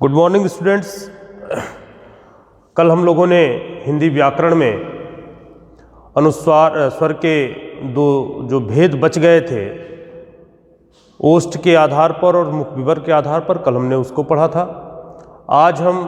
Good morning students. कल हम लोगों ने हिंदी व्याकरण में अनुस्वार स्वर के दो जो भेद बच गए थे, ओष्ठ के आधार पर और मुख विवर के आधार पर, कल हमने उसको पढ़ा था। आज हम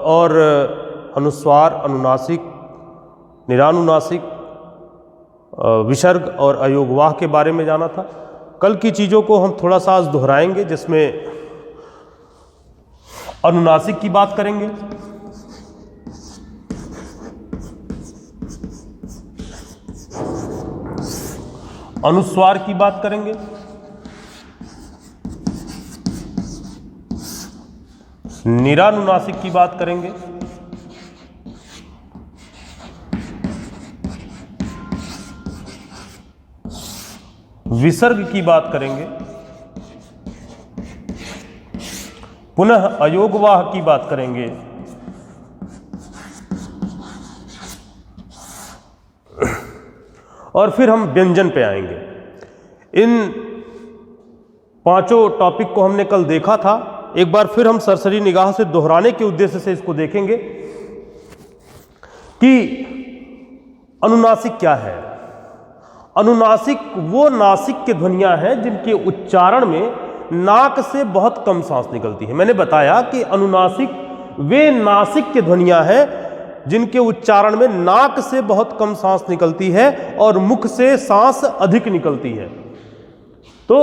और अनुस्वार, अनुनासिक, निरानुनासिक, विसर्ग और अयोगवाह के बारे में जाना था। कल की चीज़ों को हम थोड़ा सा आज दोहराएंगे, जिसमें अनुनासिक की बात करेंगे, अनुस्वार की बात करेंगे, निरानुनासिक की बात करेंगे, विसर्ग की बात करेंगे, पुनः अयोगवाह की बात करेंगे, और फिर हम व्यंजन पे आएंगे। इन पांचों टॉपिक को हमने कल देखा था। एक बार फिर हम सरसरी निगाह से दोहराने के उद्देश्य से इसको देखेंगे कि अनुनासिक क्या है। अनुनासिक वो नासिक के ध्वनियां हैं जिनके उच्चारण में नाक से बहुत कम सांस निकलती है। मैंने बताया कि अनुनासिक वे नासिक के ध्वनियां हैं जिनके उच्चारण में नाक से बहुत कम सांस निकलती है और मुख से सांस अधिक निकलती है। तो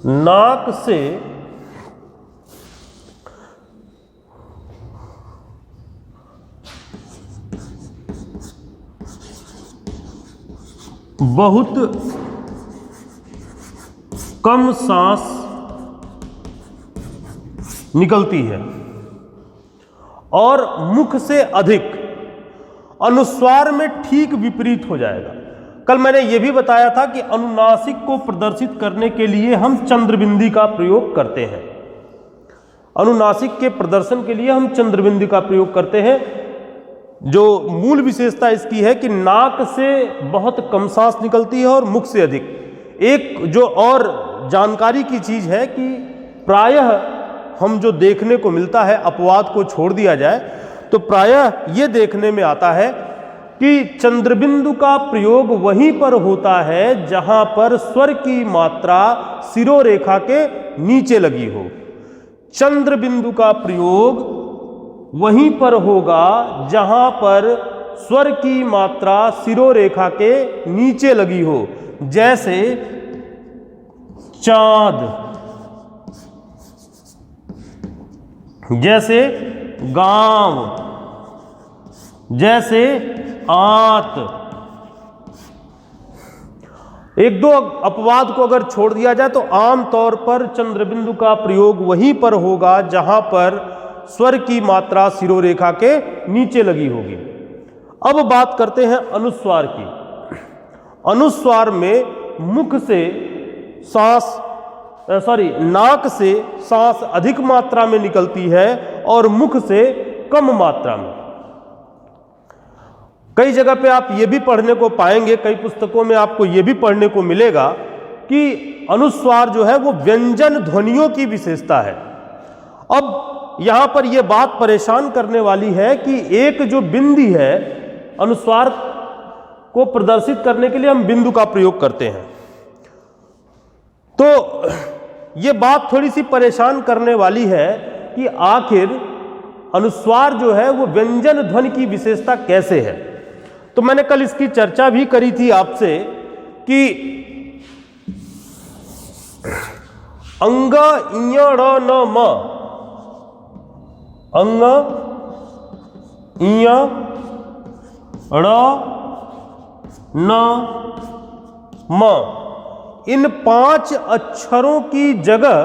नाक से बहुत कम सांस निकलती है और मुख से अधिक। अनुस्वार में ठीक विपरीत हो जाएगा। कल मैंने यह भी बताया था कि अनुनासिक को प्रदर्शित करने के लिए हम चंद्रबिंदी का प्रयोग करते हैं। अनुनासिक के प्रदर्शन के लिए हम चंद्रबिंदी का प्रयोग करते हैं। जो मूल विशेषता इसकी है कि नाक से बहुत कम सांस निकलती है और मुख से अधिक। एक जो और जानकारी की चीज है कि प्रायः हम जो देखने को मिलता है, अपवाद को छोड़ दिया जाए तो प्रायः ये देखने में आता है कि चंद्रबिंदु का प्रयोग वहीं पर होता है जहां पर स्वर की मात्रा शिरोरेखा के नीचे लगी हो। चंद्रबिंदु का प्रयोग वहीं पर होगा जहां पर स्वर की मात्रा शिरोरेखा के नीचे लगी हो। जैसे चांद, जैसे गांव, जैसे आंत। एक दो अपवाद को अगर छोड़ दिया जाए तो आम तौर पर चंद्रबिंदु का प्रयोग वहीं पर होगा जहां पर स्वर की मात्रा शिरोरेखा के नीचे लगी होगी। अब बात करते हैं अनुस्वार की। अनुस्वार में मुख से सांस नाक से सांस अधिक मात्रा में निकलती है और मुख से कम मात्रा में। कई जगह पे आप ये भी पढ़ने को पाएंगे, कई पुस्तकों में आपको ये भी पढ़ने को मिलेगा कि अनुस्वार जो है वो व्यंजन ध्वनियों की विशेषता है। अब यहां पर यह बात परेशान करने वाली है कि एक जो बिंदी है, अनुस्वार को प्रदर्शित करने के लिए हम बिंदु का प्रयोग करते हैं, तो यह बात थोड़ी सी परेशान करने वाली है कि आखिर अनुस्वार जो है वो व्यंजन ध्वनि की विशेषता कैसे है। तो मैंने कल इसकी चर्चा भी करी थी आपसे कि अंग इय ड़ न म, अंग इय ड़ न म, इन 5 अक्षरों की जगह,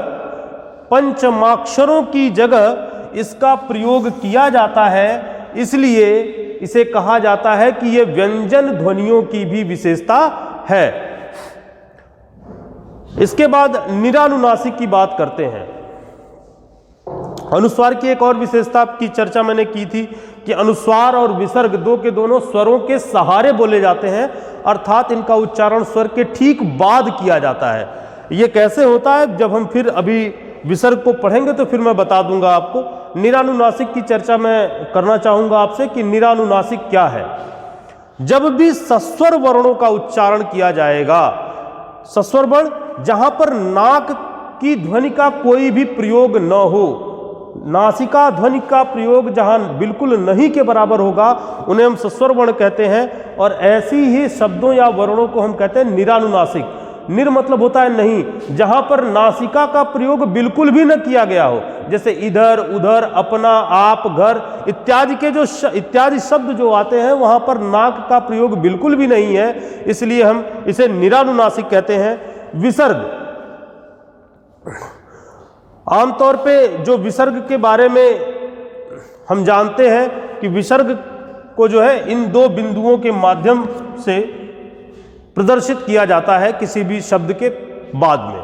पंचमाक्षरों की जगह इसका प्रयोग किया जाता है। इसलिए इसे कहा जाता है कि यह व्यंजन ध्वनियों की भी विशेषता है। इसके बाद निरानुनासिक की बात करते हैं। अनुस्वार की एक और विशेषता की चर्चा मैंने की थी कि अनुस्वार और विसर्ग दो के दोनों स्वरों के सहारे बोले जाते हैं, अर्थात इनका उच्चारण स्वर के ठीक बाद किया जाता है। ये कैसे होता है, जब हम फिर अभी विसर्ग को पढ़ेंगे तो फिर मैं बता दूंगा आपको। निरानुनासिक की चर्चा मैं करना चाहूंगा आपसे कि निरानुनासिक क्या है। जब भी सस्वर वर्णों का उच्चारण किया जाएगा, सस्वर वर्ण जहां पर नाक की ध्वनि का कोई भी प्रयोग न हो, नासिका ध्वनि का प्रयोग जहां बिल्कुल नहीं के बराबर होगा, उन्हें हम सस्वर वर्ण कहते हैं। और ऐसी ही शब्दों या वर्णों को हम कहते हैं निरानुनासिक। निर मतलब होता है नहीं, जहां पर नासिका का प्रयोग बिल्कुल भी न किया गया हो, जैसे इधर उधर, अपना, आप, घर इत्यादि के जो इत्यादि शब्द जो आते हैं वहां पर नाक का प्रयोग बिल्कुल भी नहीं है, इसलिए हम इसे निरानुनासिक कहते हैं। विसर्ग, आमतौर पे जो विसर्ग के बारे में हम जानते हैं कि विसर्ग को जो है इन दो बिंदुओं के माध्यम से प्रदर्शित किया जाता है किसी भी शब्द के बाद में।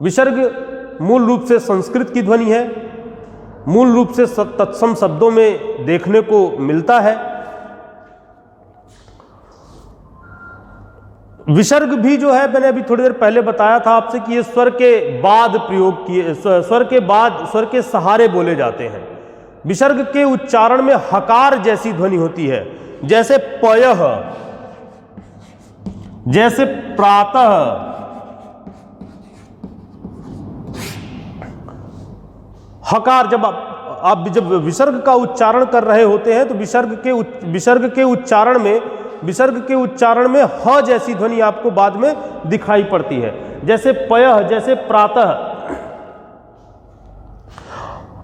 विसर्ग मूल रूप से संस्कृत की ध्वनि है, मूल रूप से तत्सम शब्दों में देखने को मिलता है। विसर्ग भी जो है, मैंने अभी थोड़ी देर पहले बताया था आपसे कि ये स्वर के बाद प्रयोग किए, स्वर के बाद, स्वर के सहारे बोले जाते हैं। विसर्ग के उच्चारण में हकार जैसी ध्वनि होती है, जैसे पयः, जैसे प्रातः, हकार। जब आप जब विसर्ग का उच्चारण कर रहे होते हैं तो विसर्ग के उच्चारण में ह जैसी ध्वनि आपको बाद में दिखाई पड़ती है, जैसे पयः, जैसे प्रातः।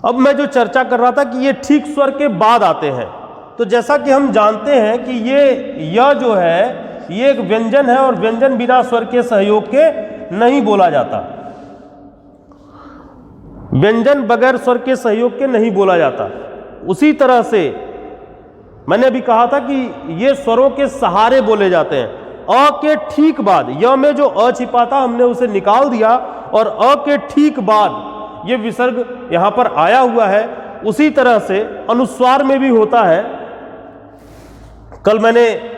अब मैं जो चर्चा कर रहा था कि ये ठीक स्वर के बाद आते हैं, तो जैसा कि हम जानते हैं कि यह जो है ये एक व्यंजन है और व्यंजन बिना स्वर के सहयोग के नहीं बोला जाता। व्यंजन बगैर स्वर के सहयोग के नहीं बोला जाता। उसी तरह से मैंने भी कहा था कि ये स्वरों के सहारे बोले जाते हैं। अ के ठीक बाद, य में जो अ छिपा था हमने उसे निकाल दिया और अ के ठीक बाद ये विसर्ग यहां पर आया हुआ है। उसी तरह से अनुस्वार में भी होता है। कल मैंने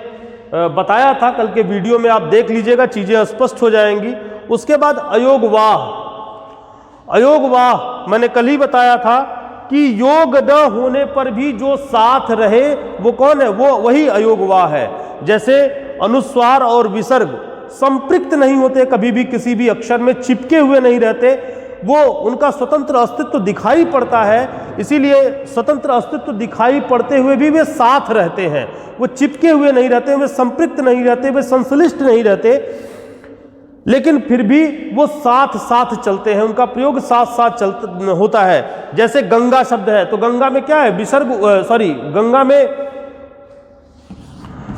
बताया था, कल के वीडियो में आप देख लीजिएगा, चीजें स्पष्ट हो जाएंगी। उसके बाद अयोगवाह, अयोगवाह मैंने कल ही बताया था कि योग न होने पर भी जो साथ रहे वो कौन है, वो वही अयोगवाह है। जैसे अनुस्वार और विसर्ग संपृक्त नहीं होते, कभी भी किसी भी अक्षर में चिपके हुए नहीं रहते, वो उनका स्वतंत्र अस्तित्व दिखाई पड़ता है। इसीलिए स्वतंत्र अस्तित्व दिखाई पड़ते हुए भी वे साथ रहते हैं, वो चिपके हुए नहीं रहते, वे संपृक्त नहीं रहते, वे संश्लिष्ट नहीं रहते, लेकिन फिर भी वो साथ साथ चलते हैं, उनका प्रयोग साथ साथ होता है। जैसे गंगा शब्द है, तो गंगा में क्या है, विसर्ग,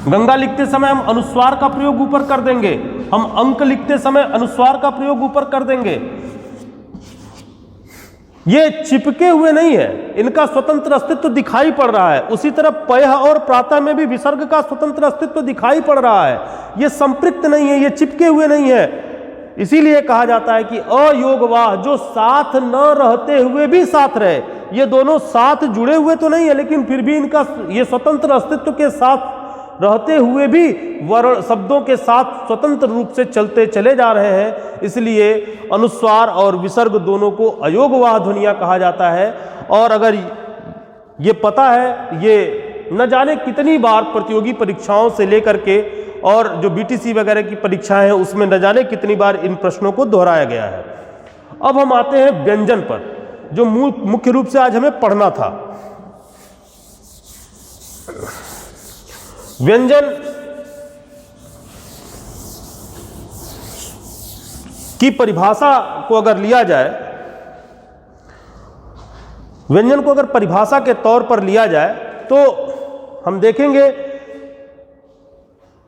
गंगा लिखते समय हम अनुस्वार का प्रयोग ऊपर कर देंगे, हम अंक लिखते समय अनुस्वार का प्रयोग ऊपर कर देंगे। ये चिपके हुए नहीं है, इनका स्वतंत्र अस्तित्व दिखाई पड़ रहा है। उसी तरह पयः और प्रातः में भी विसर्ग का स्वतंत्र अस्तित्व दिखाई पड़ रहा है, ये संपृक्त नहीं है, ये चिपके हुए नहीं है। इसीलिए कहा जाता है कि अयोगवाह, जो साथ न रहते हुए भी साथ रहे। ये दोनों साथ जुड़े हुए तो नहीं है, लेकिन फिर भी इनका ये स्वतंत्र अस्तित्व के साथ रहते हुए भी वर्ण शब्दों के साथ स्वतंत्र रूप से चलते चले जा रहे हैं। इसलिए अनुस्वार और विसर्ग दोनों को अयोगवाह ध्वनियां कहा जाता है। और अगर ये पता है, ये न जाने कितनी बार प्रतियोगी परीक्षाओं से लेकर के और जो बीटीसी वगैरह की परीक्षाएं हैं उसमें न जाने कितनी बार इन प्रश्नों को दोहराया गया है। अब हम आते हैं व्यंजन पर, जो मुख्य रूप से आज हमें पढ़ना था। व्यंजन की परिभाषा को अगर लिया जाए, व्यंजन को अगर परिभाषा के तौर पर लिया जाए तो हम देखेंगे,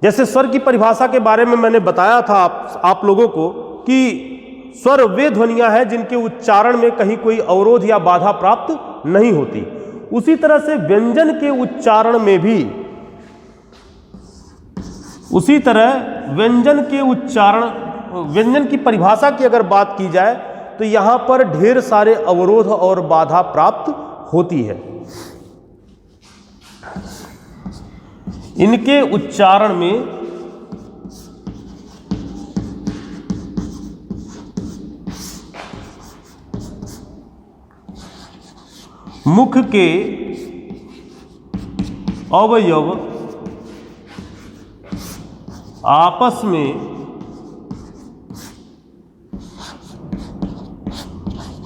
जैसे स्वर की परिभाषा के बारे में मैंने बताया था आप लोगों को कि स्वर वे ध्वनियां हैं जिनके उच्चारण में कहीं कोई अवरोध या बाधा प्राप्त नहीं होती। उसी तरह से व्यंजन के उच्चारण में भी, उसी तरह व्यंजन की परिभाषा की अगर बात की जाए तो यहां पर ढेर सारे अवरोध और बाधा प्राप्त होती है। इनके उच्चारण में मुख के अवयव आपस में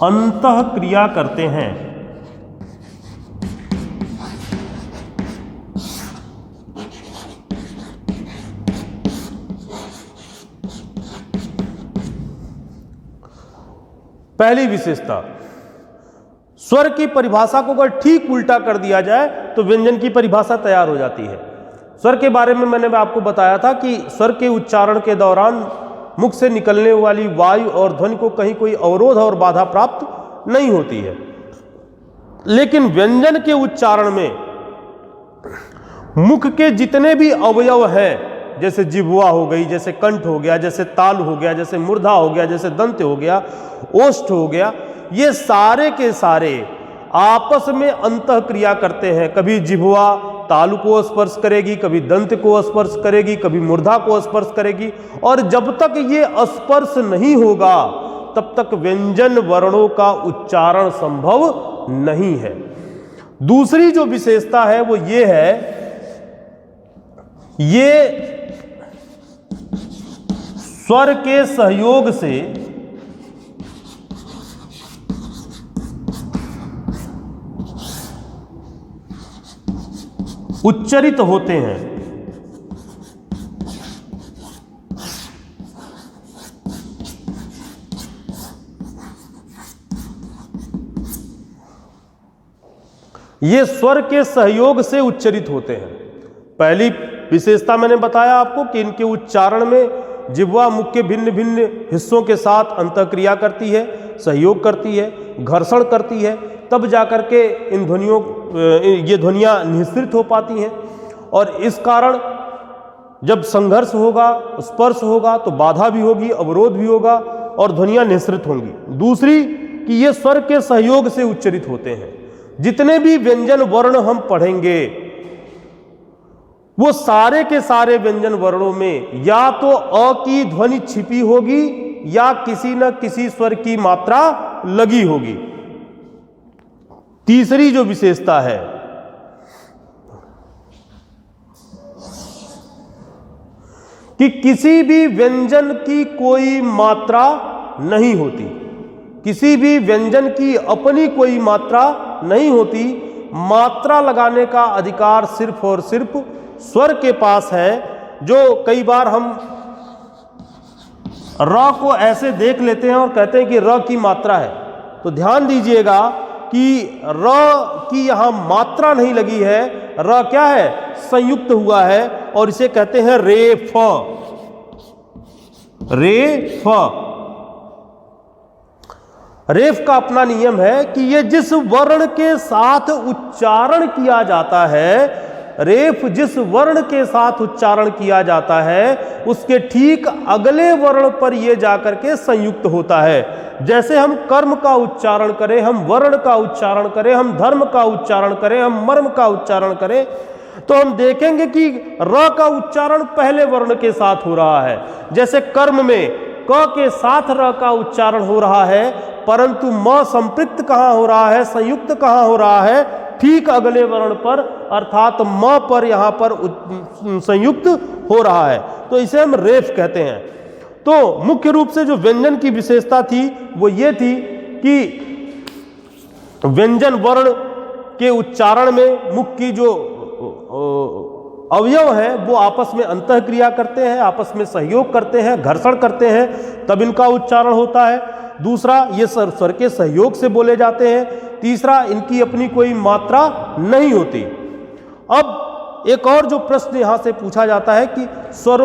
अंतःक्रिया करते हैं। पहली विशेषता, स्वर की परिभाषा को अगर ठीक उल्टा कर दिया जाए तो व्यंजन की परिभाषा तैयार हो जाती है। स्वर के बारे में मैंने आपको बताया था कि स्वर के उच्चारण के दौरान मुख से निकलने वाली वायु और ध्वनि को कहीं कोई अवरोध और बाधा प्राप्त नहीं होती है। लेकिन व्यंजन के उच्चारण में मुख के जितने भी अवयव हैं, जैसे जिह्वा हो गई, जैसे कंठ हो गया, जैसे ताल हो गया, जैसे मूर्धा हो गया, जैसे दंत हो गया, ओष्ठ हो गया, ये सारे के सारे आपस में अंतःक्रिया करते हैं। कभी जिह्वा तालु को स्पर्श करेगी, कभी दंत को स्पर्श करेगी, कभी मूर्धा को स्पर्श करेगी, और जब तक ये स्पर्श नहीं होगा तब तक व्यंजन वर्णों का उच्चारण संभव नहीं है। दूसरी जो विशेषता है वो ये है, ये स्वर के सहयोग से उच्चरित होते हैं। ये स्वर के सहयोग से उच्चरित होते हैं। पहली विशेषता मैंने बताया आपको कि इनके उच्चारण में जिह्वा मुख के भिन्न भिन्न हिस्सों के साथ अंतःक्रिया करती है, सहयोग करती है, घर्षण करती है, तब जाकर के इन ध्वनियों ये ध्वनियाँ निःसृत हो पाती हैं। और इस कारण जब संघर्ष होगा, स्पर्श होगा तो बाधा भी होगी, अवरोध भी होगा और ध्वनियाँ निःसृत होंगी। दूसरी कि ये स्वर के सहयोग से उच्चरित होते हैं। जितने भी व्यंजन वर्ण हम पढ़ेंगे वो सारे के सारे व्यंजन वर्णों में या तो अ की ध्वनि छिपी होगी या किसी न किसी स्वर की मात्रा लगी होगी। तीसरी जो विशेषता है कि किसी भी व्यंजन की कोई मात्रा नहीं होती, किसी भी व्यंजन की अपनी कोई मात्रा नहीं होती। मात्रा लगाने का अधिकार सिर्फ और सिर्फ स्वर के पास है। जो कई बार हम र को ऐसे देख लेते हैं और कहते हैं कि र की मात्रा है, तो ध्यान दीजिएगा कि र की यहां मात्रा नहीं लगी है। र क्या है? संयुक्त हुआ है और इसे कहते हैं रे फ। रे फ। रेफ का अपना नियम है कि ये जिस वर्ण के साथ उच्चारण किया जाता है, रेफ जिस वर्ण के साथ उच्चारण किया जाता है उसके ठीक अगले वर्ण पर ये जाकर के संयुक्त होता है। जैसे हम कर्म का उच्चारण करें, हम वर्ण का उच्चारण करें, हम धर्म का उच्चारण करें, हम मर्म का उच्चारण करें, तो हम देखेंगे कि र का उच्चारण पहले वर्ण के साथ हो रहा है। जैसे कर्म में क के साथ र का उच्चारण हो रहा है, परंतु म संपृक्त कहां हो रहा है, संयुक्त कहां हो रहा है? ठीक अगले वर्ण पर, अर्थात म पर यहां पर संयुक्त हो रहा है, तो इसे हम रेफ कहते हैं। तो मुख्य रूप से जो व्यंजन की विशेषता थी वो ये थी कि व्यंजन वर्ण के उच्चारण में मुख की जो अवयव है वो आपस में अंतःक्रिया करते हैं, आपस में सहयोग करते हैं, घर्षण करते हैं, तब इनका उच्चारण होता है। दूसरा, ये स्वर के सहयोग से बोले जाते हैं। तीसरा, इनकी अपनी कोई मात्रा नहीं होती। अब एक और जो प्रश्न यहां से पूछा जाता है कि स्वर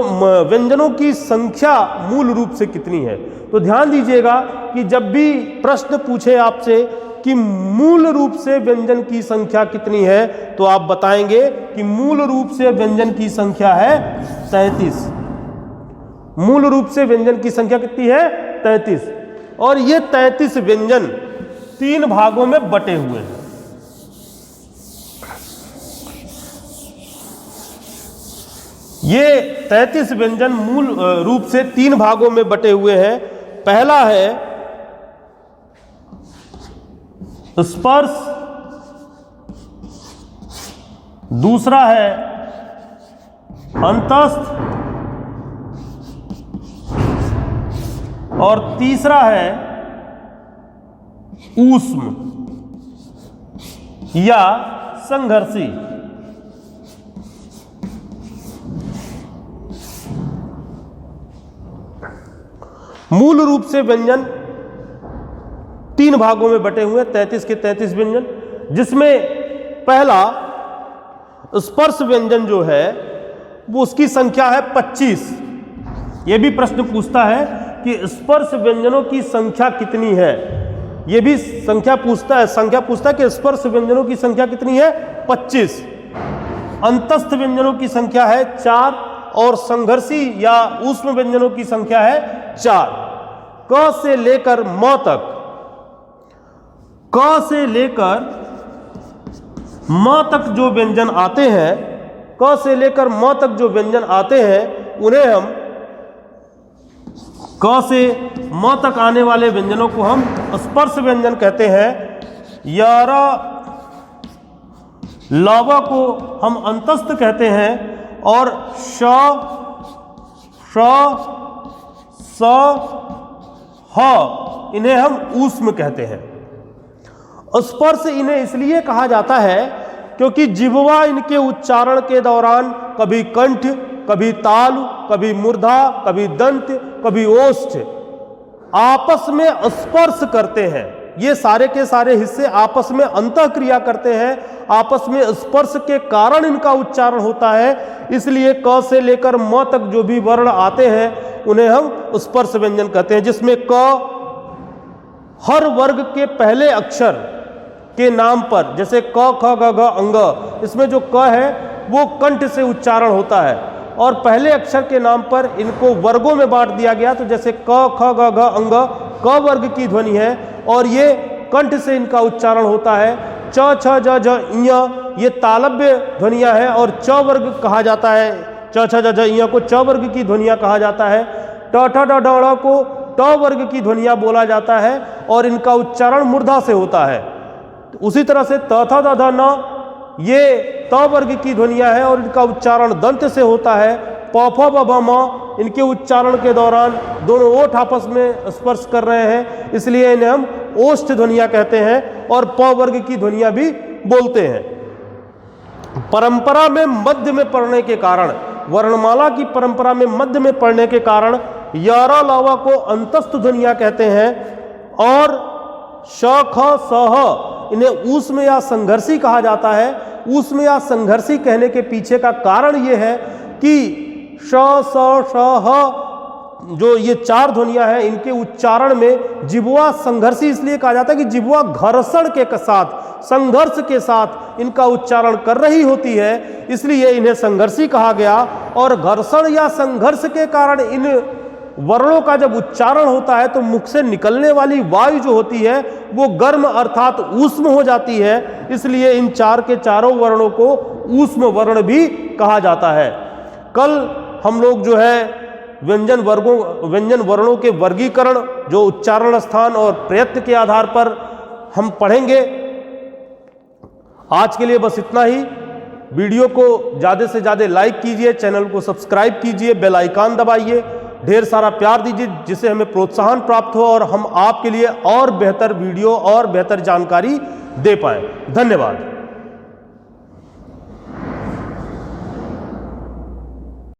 व्यंजनों की संख्या मूल रूप से कितनी है, तो ध्यान दीजिएगा कि जब भी प्रश्न पूछे आपसे कि मूल रूप से व्यंजन की संख्या कितनी है, तो आप बताएंगे कि मूल रूप से व्यंजन की संख्या है 33। मूल रूप से व्यंजन की संख्या कितनी है? 33। और ये 33 व्यंजन 3 भागों में बटे हुए हैं। ये 33 व्यंजन मूल रूप से 3 भागों में बटे हुए हैं। पहला है स्पर्श दूसरा है अंतस्थ और तीसरा है ऊष्म या संघर्षी। मूल रूप से व्यंजन 3 भागों में बटे हुए 33 के 33 व्यंजन, जिसमें पहला स्पर्श व्यंजन जो है वो उसकी संख्या है 25। यह भी प्रश्न पूछता है कि स्पर्श व्यंजनों की संख्या कितनी है, यह भी संख्या पूछता है कि स्पर्श व्यंजनों की संख्या कितनी है 25। अंतस्थ व्यंजनों की संख्या है 4 और संघर्षी या ऊष्म व्यंजनों की संख्या है 4। क से लेकर म तक, क से लेकर म तक जो व्यंजन आते हैं, क से लेकर म तक जो व्यंजन आते हैं उन्हें हम, क से म तक आने वाले व्यंजनों को हम स्पर्श व्यंजन कहते हैं। यारा लावा को हम अंतस्थ कहते हैं और श, स, ह इन्हें हम ऊष्म कहते हैं। स्पर्श इन्हें इसलिए कहा जाता है क्योंकि जिह्वा इनके उच्चारण के दौरान कभी कंठ, कभी तालु, कभी मूर्धा, कभी दंत, कभी ओष्ठ आपस में स्पर्श करते हैं। ये सारे के सारे हिस्से आपस में अंतः क्रिया करते हैं, आपस में स्पर्श के कारण इनका उच्चारण होता है। इसलिए क से लेकर म तक जो भी वर्ण आते हैं उन्हें हम स्पर्श व्यंजन कहते हैं, जिसमें क हर वर्ग के पहले अक्षर के नाम पर, जैसे क ख ग घ अंग, इसमें जो क है वो कंठ से उच्चारण होता है और पहले अक्षर के नाम पर इनको वर्गों में बांट दिया गया। तो जैसे क ख ग घ अंग क वर्ग की ध्वनि है और ये कंठ से इनका उच्चारण होता है। च छ ज झ ञ ये तालव्य ध्वनियां हैं और च वर्ग कहा जाता है, च छ ज झ ञ को च वर्ग की ध्वनियां कहा जाता है। ट ठ ड ढ ड़ को ट वर्ग की ध्वनियां बोला जाता है और इनका उच्चारण मूर्धा से होता है। उसी तरह से त थ द ध न ये त वर्ग की ध्वनियां हैं और इनका उच्चारण दंत से होता है। प फ ब भ म इनके उच्चारण के दौरान दोनों ओठ आपस में स्पर्श कर रहे हैं, इसलिए इन्हें हम ओष्ठ ध्वनियां कहते हैं और प वर्ग की ध्वनियां भी बोलते हैं। परंपरा में मध्य में पढ़ने के कारण, वर्णमाला की परंपरा में मध्य में पढ़ने के कारण यारा लावा को अंतस्थ ध्वनियां कहते हैं और श ख स ह इन्हें ऊष्म या संघर्षी कहा जाता है। ऊष्म या संघर्षी कहने के पीछे का कारण यह है कि श स श ह जो ये 4 ध्वनियां हैं इनके उच्चारण में जिह्वा संघर्षी इसलिए कहा जाता है कि जिह्वा घर्षण के साथ, संघर्ष के साथ इनका उच्चारण कर रही होती है, इसलिए इन्हें संघर्षी कहा गया। और घर्षण या संघर्ष के कारण इन वर्णों का जब उच्चारण होता है तो मुख से निकलने वाली वायु जो होती है वो गर्म अर्थात ऊष्म हो जाती है, इसलिए इन 4 के चारों वर्णों को ऊष्म वर्ण भी कहा जाता है। कल हम लोग जो है व्यंजन वर्णों के वर्गीकरण, जो उच्चारण स्थान और प्रयत्न के आधार पर हम पढ़ेंगे। आज के लिए बस इतना ही। वीडियो को ज़्यादा से ज़्यादा लाइक कीजिए, चैनल को सब्सक्राइब कीजिए, बेल आइकन दबाइए, ढेर सारा प्यार दीजिए जिससे हमें प्रोत्साहन प्राप्त हो और हम आपके लिए और बेहतर वीडियो और बेहतर जानकारी दे पाएं। धन्यवाद।